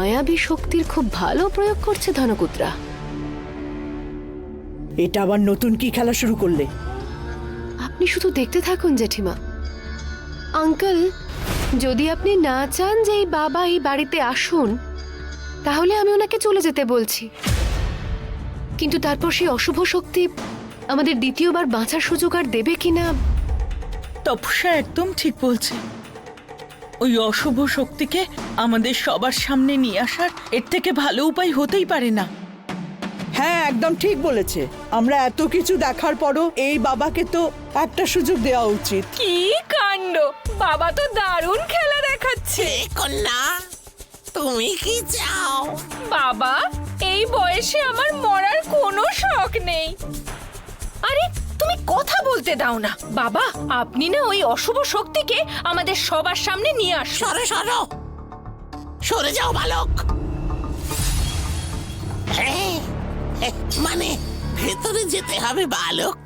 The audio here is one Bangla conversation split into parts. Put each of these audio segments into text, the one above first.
মায়াবী শক্তির খুব ভালো প্রয়োগ করছে ধনকুতরা। এটা আবার নতুন কি খেলা শুরু করলে? আপনি শুধু দেখতে থাকুন জেঠিমা। আঙ্কেল, যদি আপনি না চান যে এই বাবা এই বাড়িতে আসুন, তাহলে আমি ওনাকে চলে যেতে বলছি। কিন্তু তারপর সেই অশুভ শক্তি আমাদের দ্বিতীয়বার বাঁচার সুযোগ আর দেবে কিনা। তপস্যা একদম ঠিক বলছে। ওই অশুভ শক্তিকে আমাদের সবার সামনে নিয়ে আসার এর থেকে ভালো উপায় হতেই পারে না। হ্যাঁ, একদম ঠিক বলেছে। আমরা এত কিছু দেখার পরও এই বাবাকে তো একটা সুযোগ দেওয়া উচিত। কি কাণ্ড! বাবা তো দারুণ খেলা দেখাচ্ছে। কন্যা, তুমি কি চাও? বাবা, এই বয়সে আমার মরার কোনো শখ নেই। আরে তুমি কথা বলতে দাও না। বাবা, আপনি না ওই অশুভ শক্তিকে আমাদের সবার সামনে নিয়ে আসুন। সরে সরো, সরে যাও বালক। মানে ভেতরে যেতে হবে বালক।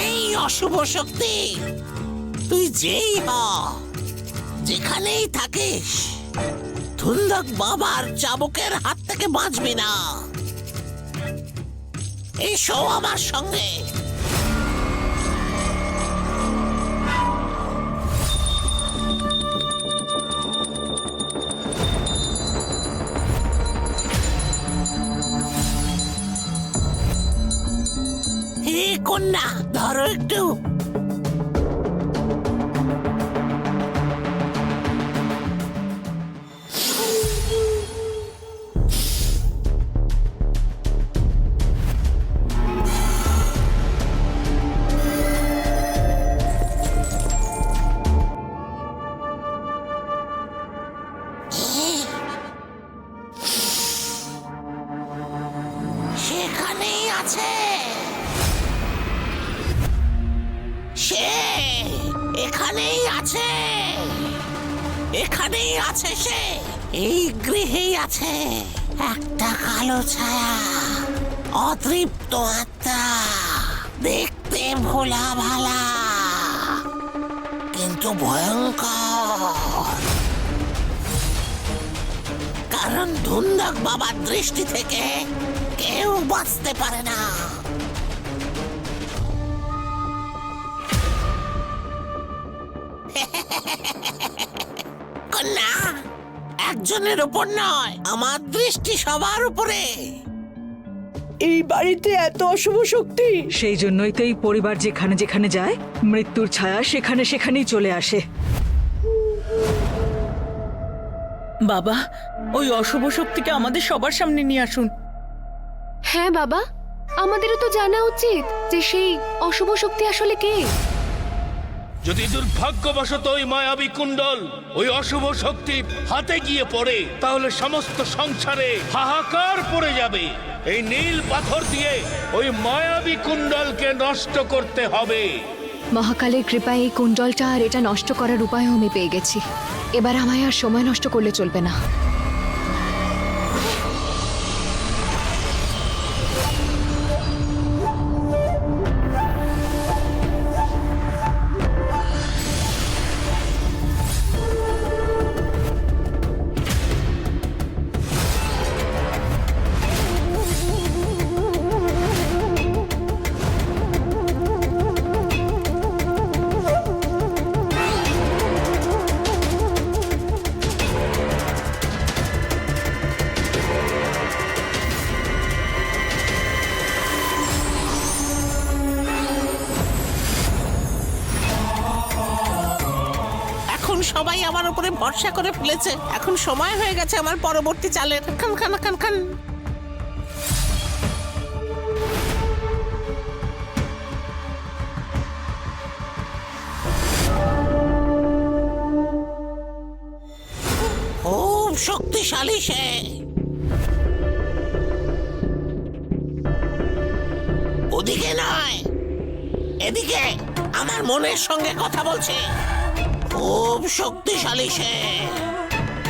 এই অশুভ শক্তি, তুই যেই হ, যেখানেই থাকিস, ধুন্দক বাবার চাবুকের হাত থেকে বাঁচবি না। এসো আমার সঙ্গে। হে কন্যা, ধরো একটু। সেখানেই আছে সে, এখানেই আছে, এখানেই আছে সে। এই গৃহেই আছে একটা কালো ছায়া, অতৃপ্ত আত্মা, দেখতে ভোলা ভালা কিন্তু ভয়ঙ্কর। কারণ ধুন্দক বাবার দৃষ্টি থেকে কেউ বাঁচতে পারে না। কন্যা, একজনের উপর নয়, আমার দৃষ্টি সবার উপরে। এই বাড়িতে এত অশুভ শক্তি। সেই জন্যই তো এই পরিবার যেখানে যেখানে যায়, মৃত্যুর ছায়া সেখানে সেখানেই চলে আসে। বাবা, ওই অশুভ শক্তিকে আমাদের সবার সামনে নিয়ে আসুন। হ্যাঁ বাবা, আমাদেরও তো জানা উচিত যে সেই অশুভ শক্তি আসলে কে। যদি দুর্ভাগ্যবশত ওই মায়াবী কুণ্ডল ওই অশুভ শক্তির হাতে গিয়ে পড়ে, তাহলে সমস্ত সংসারে হাহাকার পড়ে যাবে। এই নীল পাথর দিয়ে ওই মায়াবী কুণ্ডলকে নষ্ট করতে হবে। মহাকালের কৃপায় এই কুণ্ডলটা আর এটা নষ্ট করার উপায়ও আমি পেয়ে গেছি। এবার আমায় আর সময় নষ্ট করলে চলবে না। এখন সবাই আমার উপরে ভরসা করে ফেলেছে। এখন সময় হয়ে গেছে আমার পরবর্তী চালের। খান খান খান খান। খুব শক্তিশালী সে। ওদিকে নয়, এদিকে আমার মনের সঙ্গে কথা বলছে। খুব শক্তিশালী সে।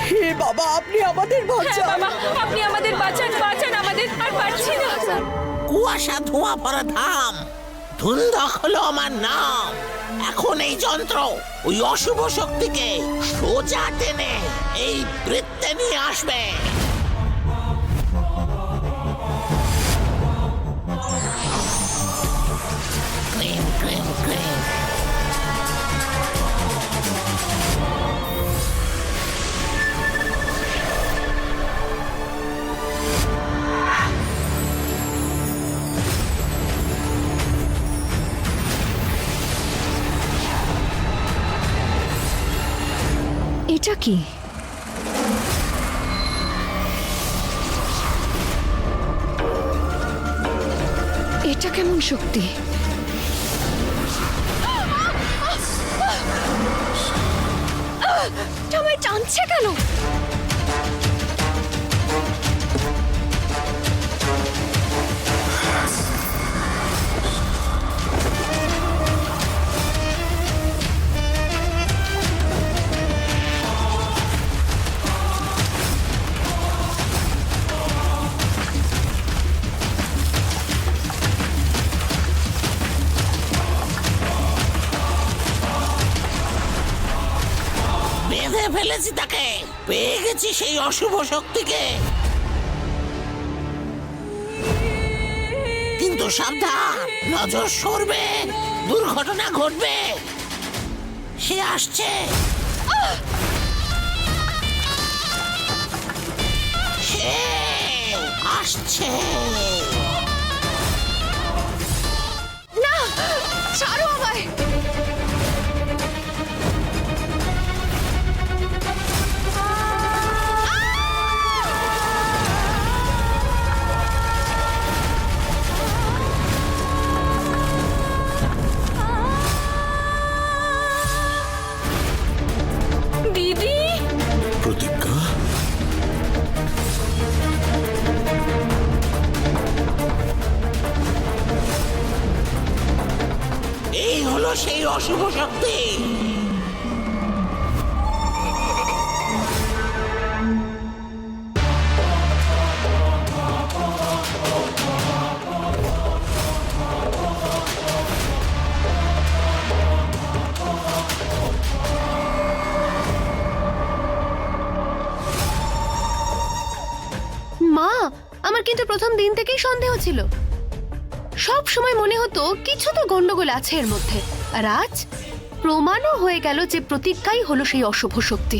হে বাবা, আপনি আমাদের হ্যাঁ বাঁচান। বাবা, আপনি আমাদের বাঁচান, বাঁচান আমাদের, আর পারছি না। কুয়াশা ধোঁয়া ভরা ধাম, ধুন্ধক হলো আমার নাম। এখন এই যন্ত্র ওই অশুভ শক্তিকে সোজা টেনে এই বৃত্তে নিয়ে আসবে। Cream cream cream. এটা কি? এটা কেমন শক্তি? আমায় টানছে কেন? বেঁধে ফেলেছি তাকে, পেয়ে গেছি সেই অশুভ শক্তিকে। কিন্তু সাবধান, নজর সরবে, দুর্ঘটনা ঘটবে। সে আসছে, সে আসছে। না, ছাড়ো আমায়। দিদি, প্রতিজ্ঞা, এই হলো সেই অশুভ শক্তি। মা, আমার কিন্তু প্রথম দিন থেকেই সন্দেহ ছিল। সব সময় মনে হতো কিছু তো গন্ডগোল আছে এর মধ্যে। আর আজ প্রমাণও হয়ে গেল যে প্রতিজ্ঞাই হলো সেই অশুভ শক্তি।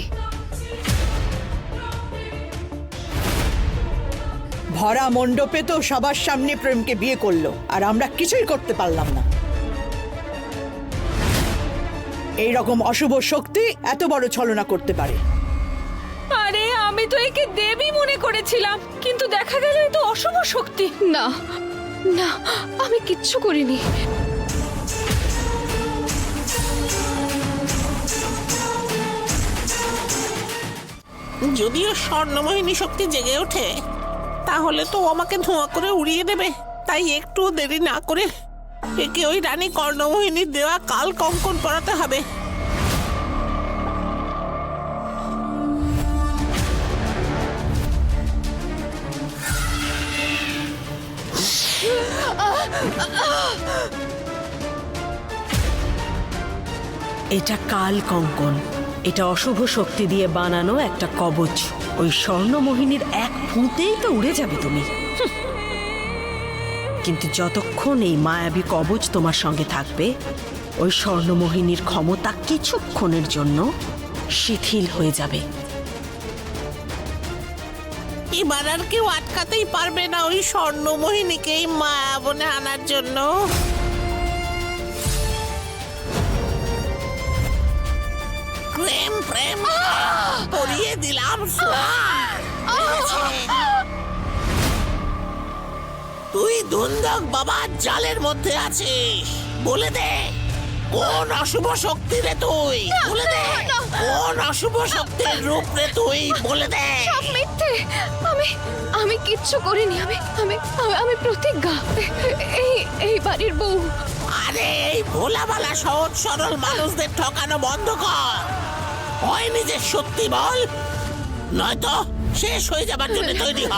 ভরা মণ্ডপে তো সবার সামনে প্রেমকে বিয়ে করলো, আর আমরা কিছুই করতে পারলাম না। এই রকম অশুভ শক্তি এত বড় ছলনা করতে পারে? আরে আমি তো একে দেবী মনে করেছিলাম, কিন্তু দেখা গেল এ তো অশুভ শক্তি। না না, আমি কিচ্ছু করিনি। যদিও স্বর্ণমোহিনী শক্তি জেগে ওঠে, তাহলে তো ও আমাকে ধোঁয়া করে উড়িয়ে দেবে। তাই একটু দেরি না করে একে ওই রানী কর্ণমোহিনীর দেওয়া কাল কঙ্কন পরাতে হবে। এটা কাল কঙ্কন। এটা অশুভ শক্তি দিয়ে বানানো একটা কবচ। ওই স্বর্ণমোহিনীর এক ফুঁতেই তো উড়ে যাবে তুমি। কিন্তু যতক্ষণ এই মায়াবী কবচ তোমার সঙ্গে থাকবে, ওই স্বর্ণমোহিনীর ক্ষমতা কিছুক্ষণের জন্য শিথিল হয়ে যাবে। এবার আর কেউ আটকাতেই পারবে না ওই স্বর্ণমোহিনীকে এই মায়াবনে আনার জন্য। প্রেম প্রেম পরিয়ে দিলাম সোহাগ। তুই দুন্দক বাবার জালের মধ্যে আছিস। বলে দে, কোন অশুভ শক্তি রে তুই? বলে দে, কোন অশুভ শক্তির রূপ রে তুই? বলে দে। সব মিথ্যে। আমি কিচ্ছু করিনি। আমি প্রতিজ্ঞা, এই বাড়ির বউ। আরে এই ভোলাভালা সহজ সরল মানুষদের ঠকানো বন্ধ কর। হয় নিজের সত্যি বল, নয়তো শেষ হয়ে যাবার জন্য তৈরি হ।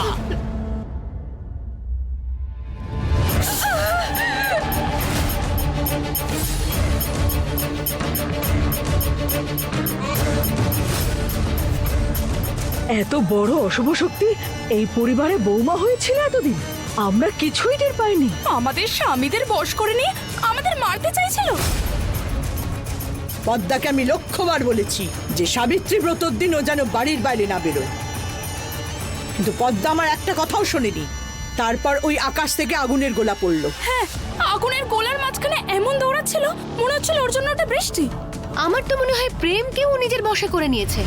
এত বড় অশুভ শক্তি এই পরিবারে বৌমা হয়েছিল এতদিন, আমরা কিছুই টের পাইনি। আমাদের স্বামীদের বশ করে নিয়ে আমাদের মারতে চাইছিল। পদ্মাকে আমি লক্ষ্যবার বলেছি যে সাবিত্রী ব্রতর দিন ও যেন বাড়ির বাইরে না বেরোয়, কিন্তু পদ্মা আমার একটা কথাও শোনেনি। তারপর ওই আকাশ থেকে আগুনের গোলা পড়লো। হ্যাঁ, আগুনের গোলার মাঝখানে এমন দৌড়াচ্ছিল মনে হচ্ছিল ওর জন্য ওটা বৃষ্টি। আমার তো মনে হয় প্রেমকেও ও নিজের বশে করে নিয়েছে।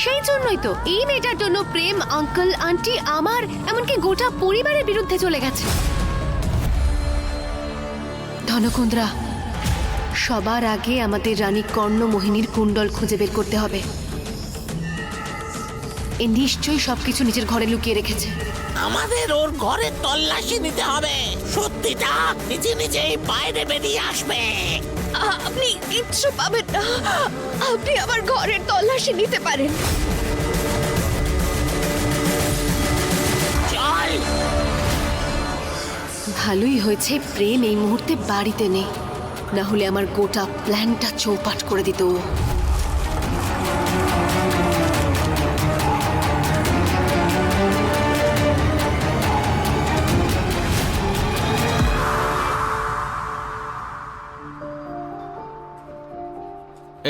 সেই জন্যই তো এই মেয়েটার জন্য প্রেম আঙ্কেল আন্টি আমার এমনকি গোটা পরিবারের বিরুদ্ধে চলে গেছে। ধনকুন্দ্রা, সবার আগে আমাদের রানী কর্ণমোহিনীর কুণ্ডল খুঁজে বের করতে হবে। এ নিশ্চয়ই সবকিছু নিজের ঘরে লুকিয়ে রেখেছে। আমাদের ওর ঘরে তল্লাশি নিতে হবে, সত্যিটা নিজে নিজেই বাইরে বেরিয়ে আসবে। আপনি কিচ্ছু পাবেন না, আপনি আমার ঘরের তল্লাশি নিতে পারেন। চল। ভালোই হয়েছে প্রেম এই মুহূর্তে বাড়িতে নেই, না হলে আমার গোটা প্ল্যানটা চৌপাট করে দিত ও।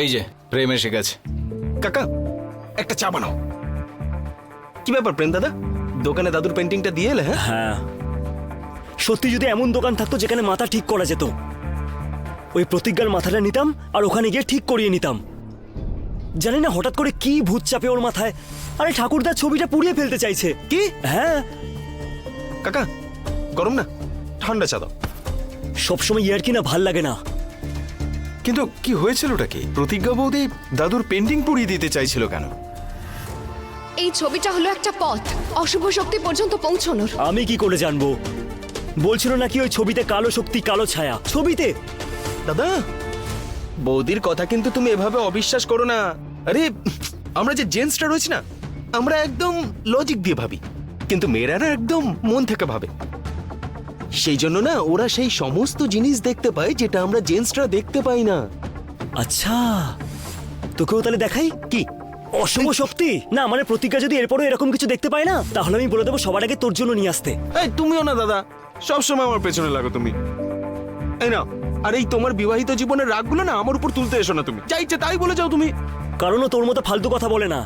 এই যে প্রেম এসে গেছে। কাকা একটা চা বানাও। কি ব্যাপার প্রেম দাদা, দোকানে দাদুর পেন্টিংটা দিয়ে এলে? হ্যাঁ, সত্যি যদি এমন দোকান থাকতো যেখানে মাথা ঠিক করা যেত, ওই প্রতিজ্ঞার মাথাটা নিতাম আর ওখানে গিয়ে ঠিক করিয়ে নিতাম। জানি না হঠাৎ করে কি ভূত চাপে ওর মাথায়, আরে ঠাকুরদার ছবিটা পুড়িয়ে ফেলতে চাইছে। কি? হ্যাঁ কাকা গরম না, ঠান্ডা চা দাও। সবসময় ইয়ার কি না ভাল লাগে না। কিন্তু কি হয়েছিলটা কি? প্রতিজ্ঞা বৌদি দাদুর পেন্টিং পুড়িয়ে দিতে চাইছিল কেন? এই ছবিটা হলো একটা পথ অশুভ শক্তি পর্যন্ত পৌঁছানোর। আমি কি করে জানবো? বলছিল নাকি ওই ছবিতে কালো শক্তি কালো ছায়া। ছবিতে দাদা বৌদির কথা কিন্তু তুমি এভাবে অবিশ্বাস করো না। আরে আমরা যে জেন্টসটা রয়েছে না, আমরা একদম লজিক দিয়ে ভাবি, কিন্তু মেয়েরা না একদম মন থেকে ভাবে। সেই জন্য না ওরা সেই সমস্ত জিনিস দেখতে পায় যেটা আমরা জেন্টসরা দেখতে পাই না। আচ্ছা, তোকেও তাহলে দেখাই কি অশুভ শক্তি? না মানে প্রতিজ্ঞা যদি এরপরও এরকম কিছু দেখতে পায় না, তাহলে আমি বলে দেবো সবার আগে তোর জন্য নিয়ে আসতে। এই তুমিও না দাদা, সবসময় আমার পেছনে লাগো তুমি। এই না, আর এই তোমার বিবাহিত জীবনের রাগগুলো না আমার উপর তুলতে এসো না তুমি। যা ইচ্ছে তাই বলে যাও তুমি। কারণও তোর মতো ফালতু কথা বলে না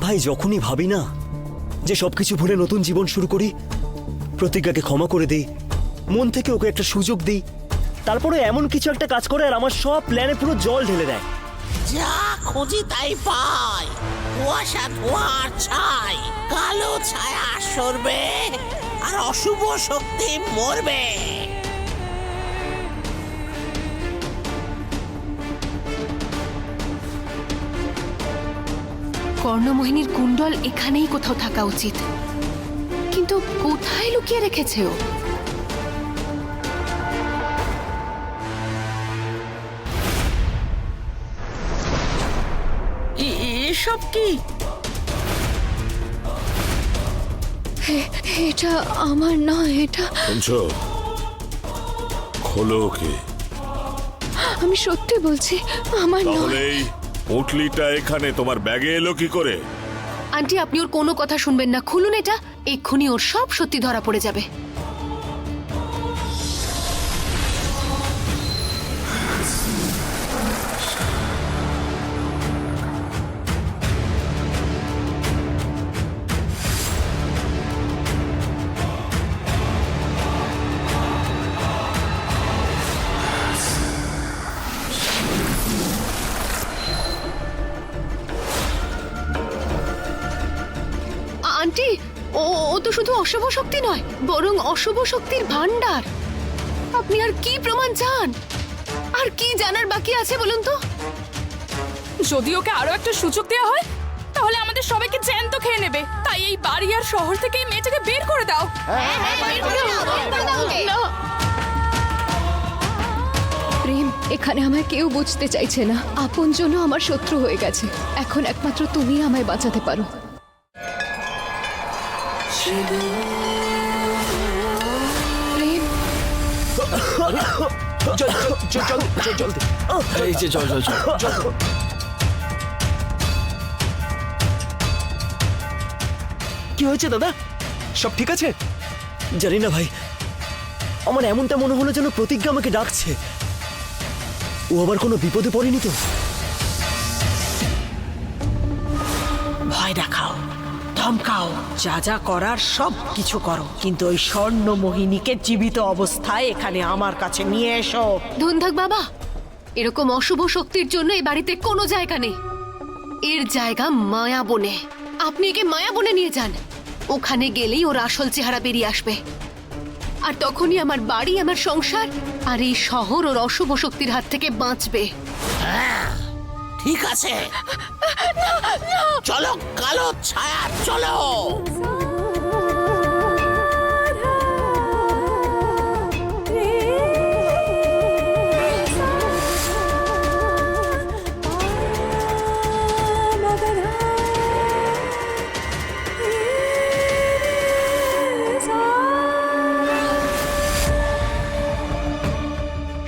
ভাই। যখনই ভাবি না যে সবকিছু ভুলে নতুন জীবন শুরু করি, প্রতিজ্ঞাকে ক্ষমা করে দেই, মন থেকে ওকে একটা সুযোগ দিই, তারপরে এমন কিছু একটা কাজ করে আর আমার সব প্ল্যানে পুরো জল ঢেলে দেয়। যা খুঁজি তাই পাই, কুয়াশা ধোঁয়ার ছাই, কালো ছায়া সরবে আর অশুভ শক্তি মরবে। কর্ণমোহিনীর কুণ্ডল এখানেই কোথাও থাকা উচিত, কিন্তু কোথায় লুকিয়ে রেখেছে ও? এসব কি? এটা আমার নয়, এটা শুনছো? খোলো ওকে। আমি সত্যি বলছি আমার নয়। তাহলে এই পুঁটলিটা এখানে তোমার ব্যাগে এলো কি করে? আন্টি, আপনি ওর কোনো কথা শুনবেন না, খুলুন এটা। এক্ষুনি ওর সব সত্যি ধরা পড়ে যাবে। আন্টি, ও তো শুধু অশুভ শক্তি নয়, বরং অশুভ শক্তির ভান্ডার। আপনি আর কি প্রমাণ চান? আর কি জানার বাকি আছে বলুন তো? যদি ওকে আরো একটা সুযোগ দেওয়া হয় তাহলে আমাদের সবাইকে জ্যান্ত খেয়ে নেবে। তাই এই বাড়ি আর শহর থেকে এই মেয়েটাকে বের করে দাও। না, প্রেম, এখানে আমায় কেউ বুঝতে চাইছে না। আপনজনও আমার শত্রু হয়ে গেছে। এখন একমাত্র তুমি আমায় বাঁচাতে পারো। জলদি এই যে চল চল চল কি হয়েছে দাদা? সব ঠিক আছে? জানি না ভাই, আমার এমনটা মনে হলো যেন প্রতিজ্ঞা আমাকে ডাকছে। ও আবার কোনো বিপদে পড়েনি তো? ভয় দেখাও, ধমকাও, যা যা করার সব কিছু করো, কিন্তু ওই স্বর্ণ মোহিনীকে জীবিত অবস্থায় এখানে আমার কাছে নিয়ে এসো। ধুনধাক বাবা, এরকম অশুভ শক্তির জন্য এই বাড়িতে কোনো জায়গা নেই। এর জায়গা মায়াবনে। আপনি একে মায়াবনে নিয়ে যান। ওখানে গেলেই ওর আসল চেহারা বেরিয়ে আসবে, আর তখনই আমার বাড়ি, আমার সংসার আর এই শহর ওর অশুভ শক্তির হাত থেকে বাঁচবে। হ্যাঁ ঠিক আছে, চলো কালো ছায়া, চলো।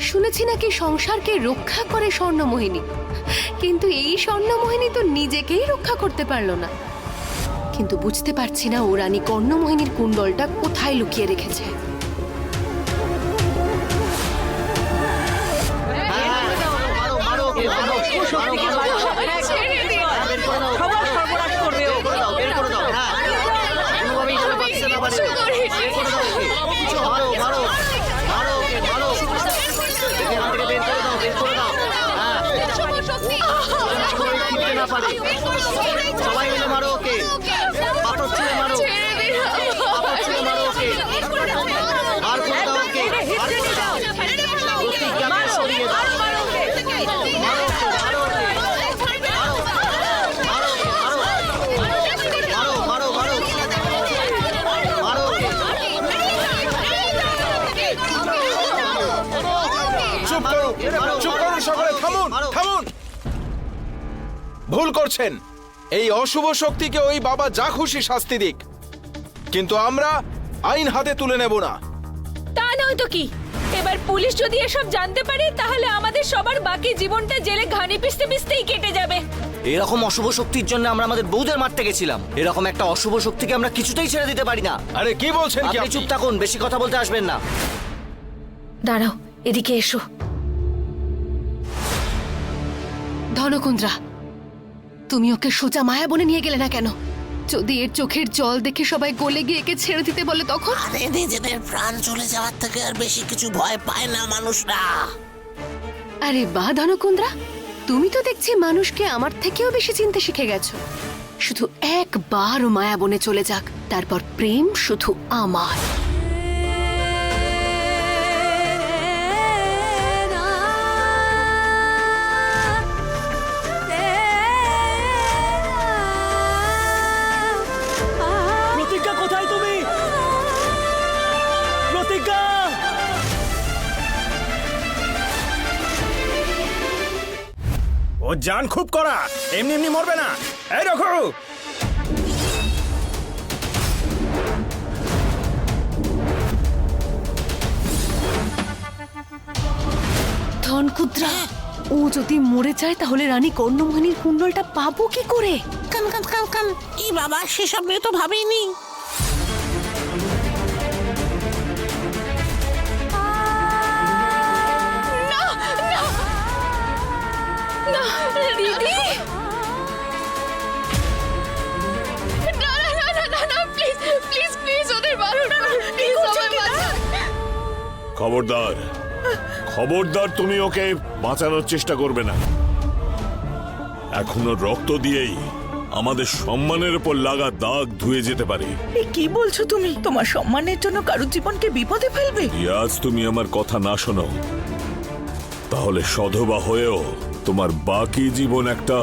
শুনেছি নাকি সংসারকে রক্ষা করে স্বর্ণমোহিনী, কিন্তু এই স্বর্ণমোহিনী তো নিজেকেই রক্ষা করতে পারলো না। কিন্তু বুঝতে পারছি না ও রানী কর্ণমোহিনীর কুণ্ডলটা কোথায় লুকিয়ে রেখেছে। সবাই মিলে মারো ওকে, পাথর ছুঁড়ে মারো, পাথর ছুঁড়ে মারো ওকে, আর করে দাও ওকে, আর করে দাও, প্রতিজ্ঞাকে সরিয়ে দাও, মারো ওকে, মারো ওকে, মারো ওকে, মারো মারো মারো মারো ওকে। চুপ করো, চুপ করো সকলে, থামুন থামুন। ভুল করছেন। এই অশুভ শক্তিকে ওই বাবা যা খুশি শাস্তি দিক, কিন্তু আমরা আইন হাতে তুলে নেব না। তা নয় তো কি, এবার পুলিশ যদি এসব জানতে পারে তাহলে আমাদের সবার বাকি জীবনটা জেলে ঘানি পিষতে পিষতেই কেটে যাবে। এরকম অশুভ শক্তির জন্য আমরা আমাদের বউদের মারতে গেছিলাম। এরকম একটা অশুভ শক্তিকে আমরা কিছুতেই ছেড়ে দিতে পারি না। আরে কি বলছেন কি আপনি চুপ থাকুন, বেশি কথা বলতে আসবেন না। দাঁড়াও, এদিকে এসো। ধনকুন্দ্রা, তুমি ওকে সোজা মায়াবনে নিয়ে গেলে না কেন? যদি এর চোখের জল দেখে সবাই গলে গিয়ে একে ছেড়ে দিতে বলে তখন? আরে নিজেদের প্রাণ চলে যাওয়ার থেকে আর বেশি কিছু ভয় পায় না মানুষরা। আরে বাহ ধনকুন্দ্রা, তুমি তো দেখছি মানুষকে আমার থেকেও বেশি চিনতে শিখে গেছো। শুধু একবার ও মায়াবনে চলে যাক, তারপর প্রেম শুধু আমার। প্রতিজ্ঞা কোথায় তুমি? প্রতিজ্ঞা! ও জান খুব করা, এমনি এমনি মরবে না। এই দেখো, ধনকুন্দ্রা, ও যদি মরে যায় তাহলে রানী কর্ণমোহিনীর কুণ্ডলটা পাবো কি করে? কান কান কান কান, এই বাবা সেসব নিয়ে তো ভাবিনি। খবরদার খবরদার, তুমি ওকে বাঁচানোর চেষ্টা করবে না। এখনো রক্ত দিয়েই আমাদের সম্মানের উপর লাগা দাগ ধুয়ে যেতে পারে। এ কি বলছো তুমি? তোমার সম্মানের জন্য কারোর জীবনকে বিপদে ফেলবে? আজ তুমি আমার কথা না শোনো, তাহলে সধবা হয়েও তোমার বাকি জীবন একটা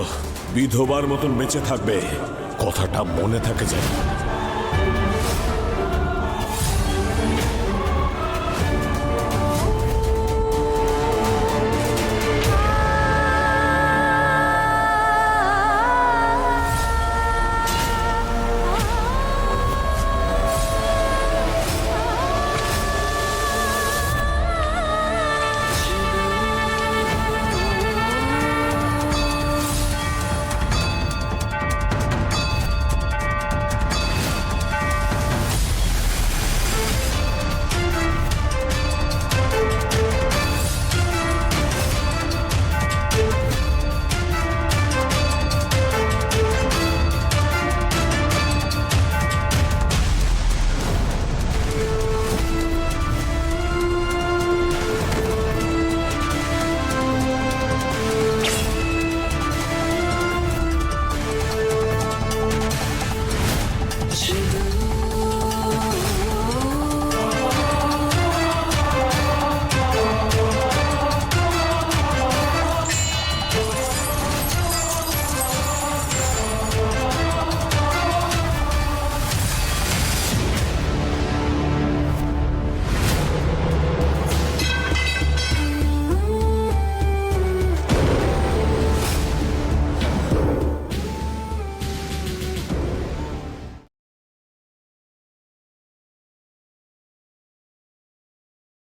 বিধবার মতন বেঁচে থাকবে। কথাটা মনে থাকে যেন।